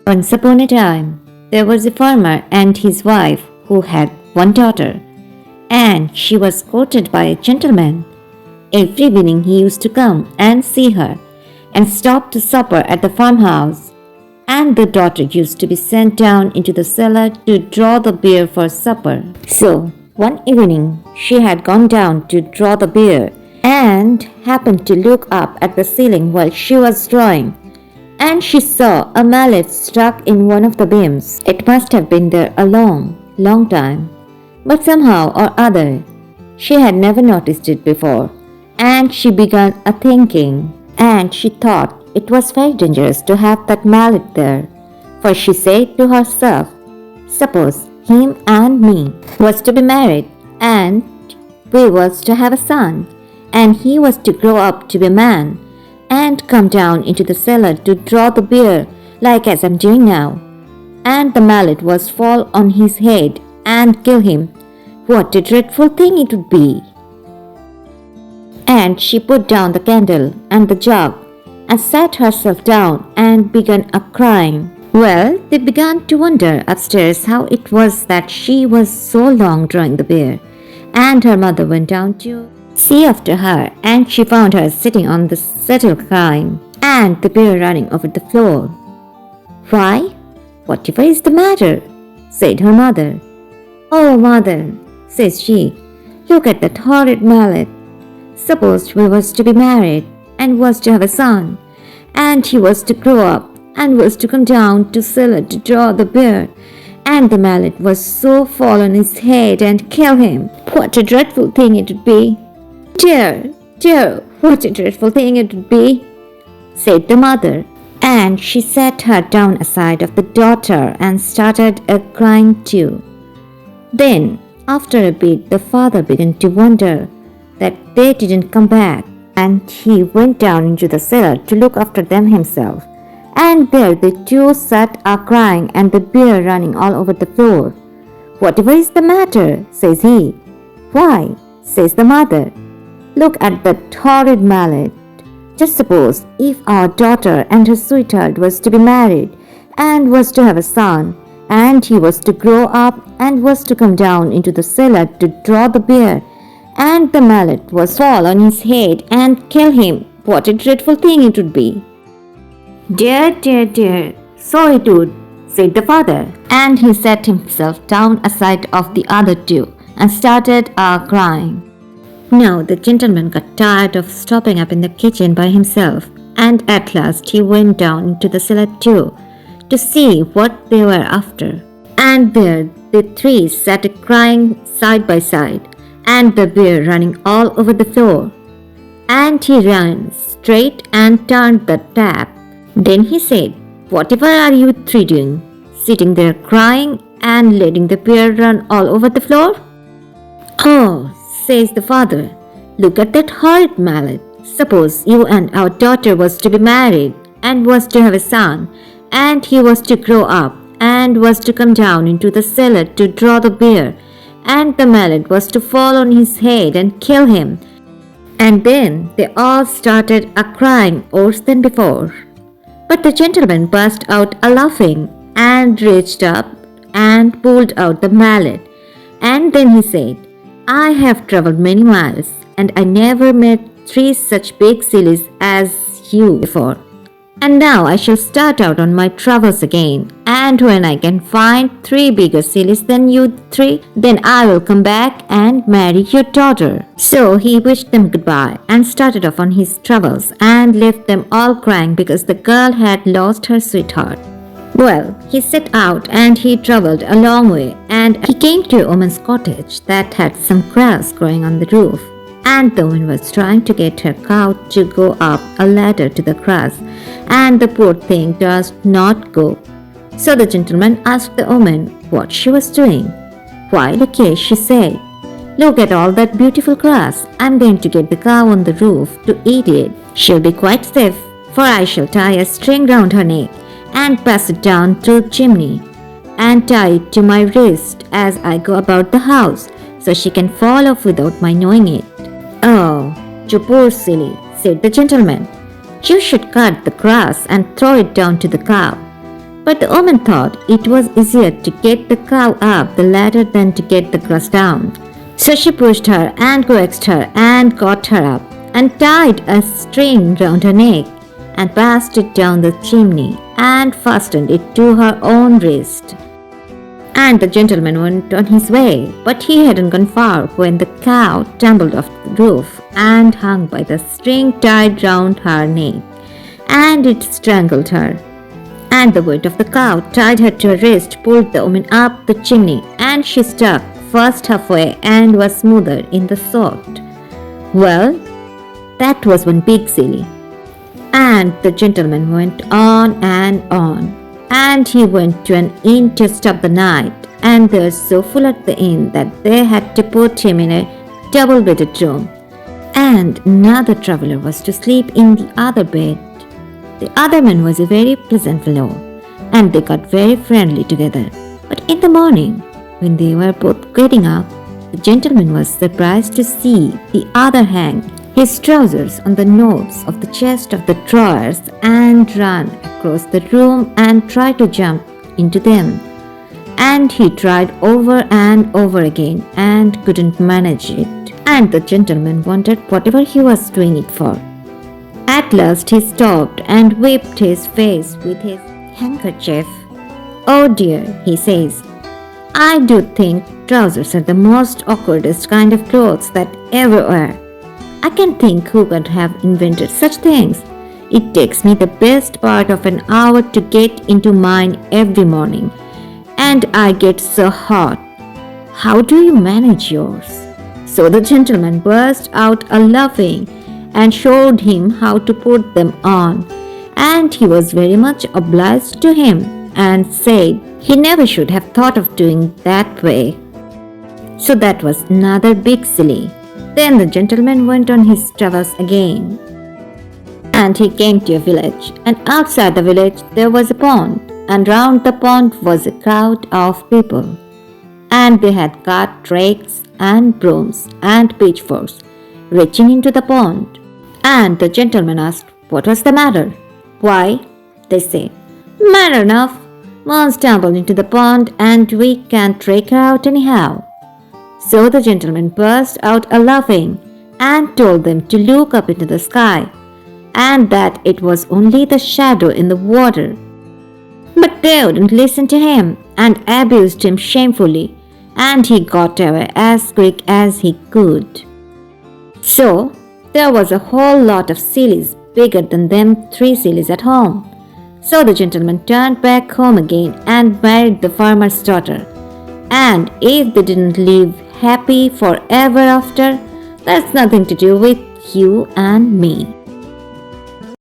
Once upon a time, there was a farmer and his wife who had one daughter, and she was courted by a gentleman. Every evening he used to come and see her and stop to supper at the farmhouse, and the daughter used to be sent down into the cellar to draw the beer for supper. So, one evening she had gone down to draw the beer and happened to look up at the ceiling while she was drawing, and she saw a mallet stuck in one of the beams. It must have been there a long time, but somehow or other she had never noticed it before, and she began a thinking, and she thought it was very dangerous to have that mallet there, for she said to herself, suppose him and me was to be married, and we was to have a son, and he was to grow up to be a man, and come down into the cellar to draw the beer like as I'm doing now, and the mallet was fall on his head and kill him. What a dreadful thing it would be. And she put down the candle and the jug and sat herself down and began a crying. Well, they began to wonder upstairs how it was that she was so long drawing the beer, and her mother went down to see after her, and she found her sitting on the settle crying, and the beer running over the floor. Why, whatever is the matter? Said her mother. Oh, mother, says she, look at that horrid mallet. Suppose we was to be married, and was to have a son, and he was to grow up, and was to come down to cellar to draw the beer, and the mallet was so fall on his head and kill him. What a dreadful thing it would be. Dear, what a dreadful thing it would be, said the mother, and she sat her down aside of the daughter and started a crying too. Then, after a bit, the father began to wonder that they didn't come back, and he went down into the cellar to look after them himself, and there the two sat crying and the beer running all over the floor. Whatever is the matter? Says he. Why, says the mother, look at that horrid mallet. Just suppose if our daughter and her sweetheart was to be married, and was to have a son, and he was to grow up and was to come down into the cellar to draw the beer, and the mallet was fall on his head and kill him. What a dreadful thing it would be. Dear, so it would, said the father, and he sat himself down aside of the other two and started crying. Now the gentleman got tired of stopping up in the kitchen by himself, and at last he went down into the cellar too, to see what they were after. And there the three sat crying side by side, and the beer running all over the floor. And he ran straight and turned the tap. Then he said, whatever are you three doing, sitting there crying and letting the beer run all over the floor? Oh, says the father, look at that horrid mallet. Suppose you and our daughter was to be married, and was to have a son, and he was to grow up, and was to come down into the cellar to draw the beer, and the mallet was to fall on his head and kill him. And then they all started crying worse than before. But the gentleman burst out laughing, and reached up and pulled out the mallet, and then he said, I have travelled many miles, and I never met three such big sillies as you before. And now I shall start out on my travels again, and when I can find three bigger sillies than you three, then I will come back and marry your daughter. So he wished them goodbye and started off on his travels, and left them all crying because the girl had lost her sweetheart. Well, he set out and he travelled a long way, and he came to a woman's cottage that had some grass growing on the roof, and the woman was trying to get her cow to go up a ladder to the grass, and the poor thing does not go. So the gentleman asked the woman what she was doing. Why, look here, she said, look at all that beautiful grass. I'm going to get the cow on the roof to eat it. She'll be quite safe, for I shall tie a string round her neck and pass it down through the chimney, and tie it to my wrist as I go about the house, so she can fall off without my knowing it. Oh, you poor silly, said the gentleman. You should cut the grass and throw it down to the cow. But the woman thought it was easier to get the cow up the ladder than to get the grass down. So she pushed her and coaxed her and got her up and tied a string round her neck and passed it down the chimney and fastened it to her own wrist. And the gentleman went on his way, but he hadn't gone far when the cow tumbled off the roof and hung by the string tied round her neck, and it strangled her. And the weight of the cow tied her to her wrist pulled the woman up the chimney, and she stuck first halfway and was smoother in the throat. Well, that was one big silly. And the gentleman went on, and he went to an inn to stop the night, and they were so full at the inn that they had to put him in a double-bedded room, and another traveler was to sleep in the other bed. The other man was a very pleasant fellow, and they got very friendly together. But in the morning, when they were both getting up, the gentleman was surprised to see the other hang his trousers on the knobs of the chest of the drawers and run across the room and try to jump into them. And he tried over and over again and couldn't manage it. And the gentleman wondered whatever he was doing it for. At last he stopped and wiped his face with his handkerchief. "Oh dear," he says, "I do think trousers are the most awkwardest kind of clothes that ever were. I can't think who could have invented such things. It takes me the best part of an hour to get into mine every morning, and I get so hot. How do you manage yours?" So the gentleman burst out a laughing and showed him how to put them on, and he was very much obliged to him and said he never should have thought of doing that way. So that was another big silly. Then the gentleman went on his travels again, and he came to a village, and outside the village there was a pond, and round the pond was a crowd of people, and they had got rakes and brooms and pitchforks reaching into the pond. And the gentleman asked what was the matter. "Why," they said, "matter enough. One's tumbled into the pond and we can't rake her out anyhow." So the gentleman burst out a laughing and told them to look up into the sky, and that it was only the shadow in the water. But they wouldn't listen to him and abused him shamefully, and he got away as quick as he could. So there was a whole lot of sillies bigger than them 3 sillies at home. So the gentleman turned back home again and married the farmer's daughter. And if they didn't live happy forever after, that's nothing to do with you and me.